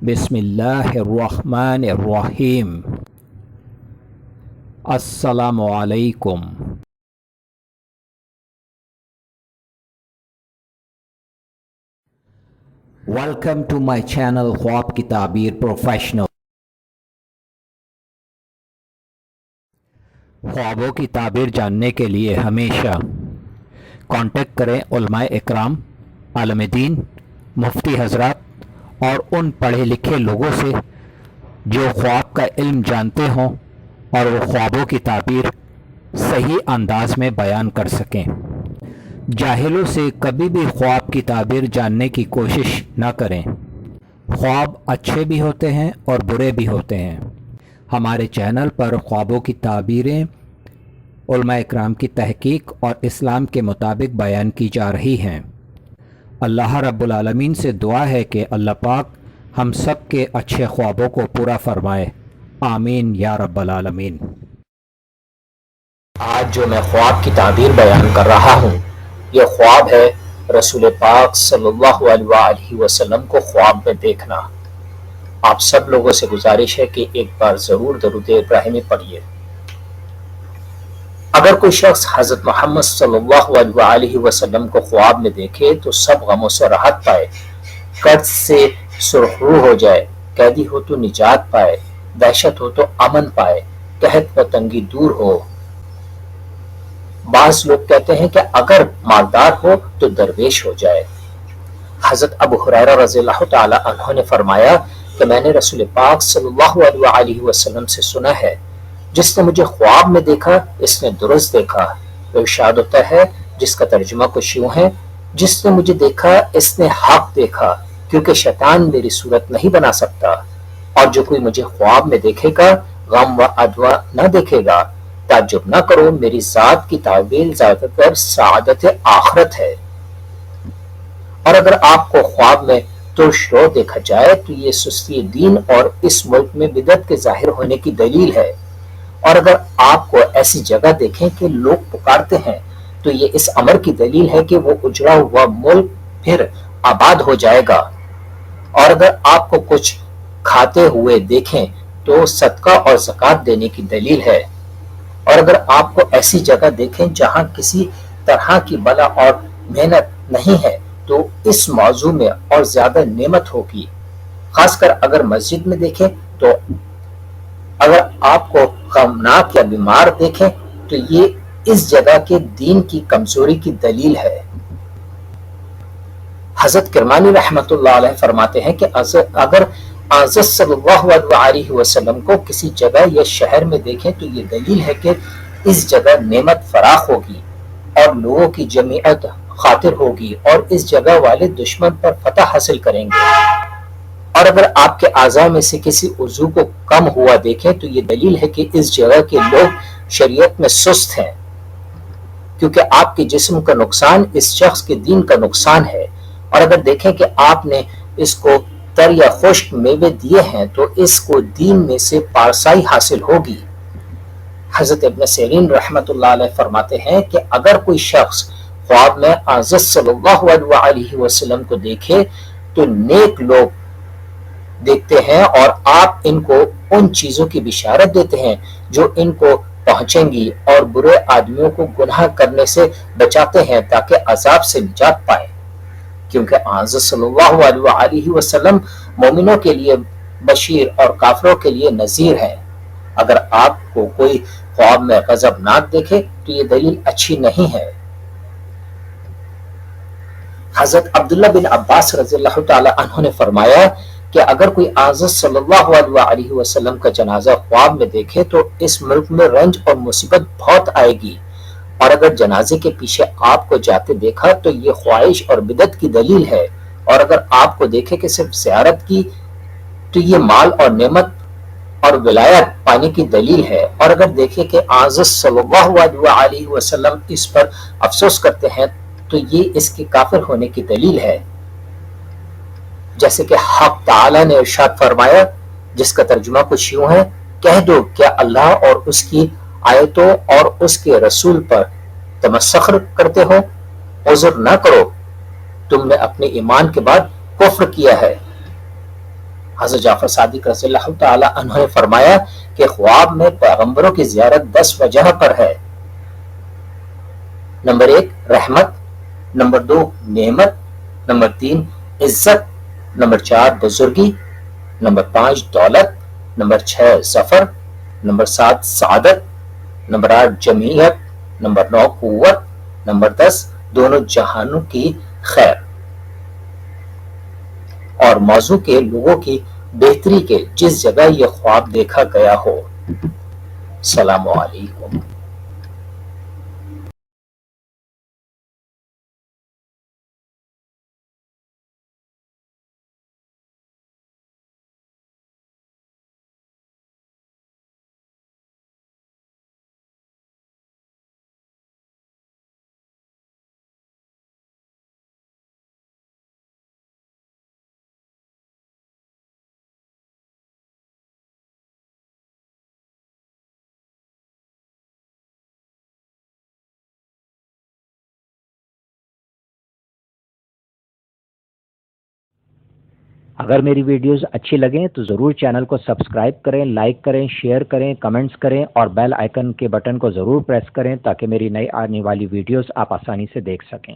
बिस्मिल्लाहिर्रहमानिर्रहीम। अस्सलामु अलैकुम। वेलकम टू माय चैनल ख्वाब की ताबीर प्रोफेशनल। ख्वाबों की ताबीर जानने के लिए हमेशा कांटेक्ट करें उलमाए इकराम, आलम दीन, मुफ्ती हजरात और उन पढ़े लिखे लोगों से जो ख्वाब का इल्म जानते हों और वो ख्वाबों की ताबीर सही अंदाज में बयान कर सकें। जाहिलों से कभी भी ख्वाब की ताबीर जानने की कोशिश न करें। ख्वाब अच्छे भी होते हैं और बुरे भी होते हैं। हमारे चैनल पर ख्वाबों की ताबीरें उलमा इकराम की तहकीक और इस्लाम के मुताबिक बयान की जा रही हैं। अल्लाह रब्बुल आलमीन से दुआ है कि अल्लाह पाक हम सब के अच्छे ख्वाबों को पूरा फरमाए। आमीन या रब्बल आलमीन। आज जो मैं ख्वाब की ताबीर बयान कर रहा हूँ, ये ख्वाब है रसूल पाक सल्लल्लाहु अलैहि वसल्लम को ख्वाब में देखना। आप सब लोगों से गुजारिश है कि एक बार जरूर दरूद इब्राहिमी पढ़िए। अगर कोई शख्स हजरत मोहम्मद सल्लल्लाहु अलैहि वसल्लम को ख्वाब में देखे तो सब गमों से राहत पाए, कर्ज से सुरखरू हो जाए, कैदी हो तो निजात पाए, दहशत हो तो अमन पाए, कहत व तंगी दूर हो। बाज लोग कहते हैं कि अगर मालदार हो तो दरवेश हो जाए। हजरत अबू हुरैरा रज़ियल्लाहु ताला अन्हु ने फरमाया कि मैंने रसूल पाक सल्लल्लाहु अलैहि वसल्लम से सुना है, जिसने मुझे ख्वाब में देखा इसने दुरुस्त देखा। इरशाद होता है जिसका तर्जुमा कुछ यूं है, जिसने मुझे देखा इसने हक देखा, क्योंकि शैतान मेरी सूरत नहीं बना सकता। और जो कोई मुझे ख्वाब में देखेगा गम व अदवा न देखेगा। ताज्जुब न करो, मेरी जात की ताबीर ज्यादातर सादत आखिरत है। और अगर आपको ख्वाब में तुर्शरो देखा जाए तो ये सुस्ती दीन और इस मुल्क में बिदअत के जाहिर होने की दलील है। और अगर आपको ऐसी जगह देखें कि लोग पुकारते हैं तो ये इस अमर की दलील है कि वो उजड़ा हुआ मुल्क फिर आबाद हो जाएगा। और अगर आपको कुछ खाते हुए देखें तो सदका और ज़कात देने की दलील है। और अगर आपको ऐसी जगह देखें जहां किसी तरह की बला और मेहनत नहीं है तो इस मौजू में और ज्यादा नेमत होगी। खासकर अगर मस्जिद में देखें तो अगर आपको गमनाक या बीमार देखें तो ये इस जगह के दीन की कमजोरी की दलील है। हजरत किरमानी रहमतुल्लाह अलैह फरमाते हैं कि अगर हज़रत सल्लल्लाहु अलैहि वसल्लम को किसी जगह या शहर में देखें तो ये दलील है कि इस जगह नेमत फराख होगी और लोगों की जमीयत खातिर होगी और इस जगह वाले दुश्मन पर फतह हासिल करेंगे। और अगर आपके आज़ा में से किसी उज़ू को कम हुआ देखें तो ये दलील है कि इस जगह के लोग शरीयत में सुस्त हैं, क्योंकि आपके जिस्म का नुकसान इस शख्स के दीन का नुकसान है। और अगर देखें कि आपने इसको तर या खुश्क मेवे दिए हैं तो इसको दीन में से पारसाई हासिल होगी। हजरत इब्न सिरीन रहमतुल्लाह अलैह फरमाते हैं कि अगर कोई शख्स ख्वाब में हज़रत सल्लल्लाहु अलैहि वसल्लम को देखे तो नेक लोग देखते हैं और आप इनको उन चीजों की बिशारत देते हैं जो इनको पहुंचेंगी और बुरे आदमियों को गुनाह करने से बचाते हैं ताकि अजाब से निजात पाए, क्योंकि हज़रत सल्लल्लाहु अलैहि वसल्लम मोमिनों के लिए बशीर और काफिरों के लिए नजीर है। अगर आपको कोई ख्वाब में गजबनाक देखे तो ये दलील अच्छी नहीं है। हजरत अब्दुल्ला बिन अब्बास रज़ियल्लाहु ताला अन्हु ने फरमाया कि अगर कोई हज़रत सल्लल्लाहु अलैहि वसल्लम का जनाजा ख्वाब में देखे तो इस मुल्क में रंज और मुसीबत बहुत आएगी। और अगर जनाजे के पीछे आपको जाते देखा तो ये ख्वाहिश और बिदत की दलील है। और अगर आपको देखे कि सिर्फ ज़ियारत की तो ये माल और नेमत और विलायत पाने की दलील है। और अगर देखे कि हज़रत सल्लल्लाहु अलैहि वसल्लम इस पर अफसोस करते हैं तो ये इसके काफिर होने की दलील है। जैसे कि हक ताला ने इरशाद फरमाया, जिसका तर्जुमा कुछ यूं है, कह दो क्या अल्लाह और उसकी आयतों और उसके रसूल पर तमस्खुर करते हो? उज़्र न करो, तुमने अपने ईमान के बाद कुफ्र किया है। حضرت جعفر صادق رضی اللہ تعالی عنہ نے فرمایا کہ خواب میں پیغمبروں کی زیارت 10 وجہ پر ہے۔ نمبر 1 رحمت، نمبر 2 نعمت، نمبر 3 عزت، نمبر 4 بزرگی، نمبر 5 دولت، نمبر 6 ظفر، نمبر 7 سعادت، نمبر 8 جمعیت، نمبر 9 قوت، نمبر 10 دونوں جہانوں کی خیر، اور موضوع کے لوگوں کی بہتری کے جس جگہ یہ خواب دیکھا گیا ہو۔ السلام علیکم۔ اگر میری ویڈیوز اچھی لگیں تو ضرور چینل کو سبسکرائب کریں، لائک کریں، شیئر کریں، کمنٹس کریں اور بیل آئیکن کے بٹن کو ضرور پریس کریں تاکہ میری نئی آنے والی ویڈیوز آپ آسانی سے دیکھ سکیں۔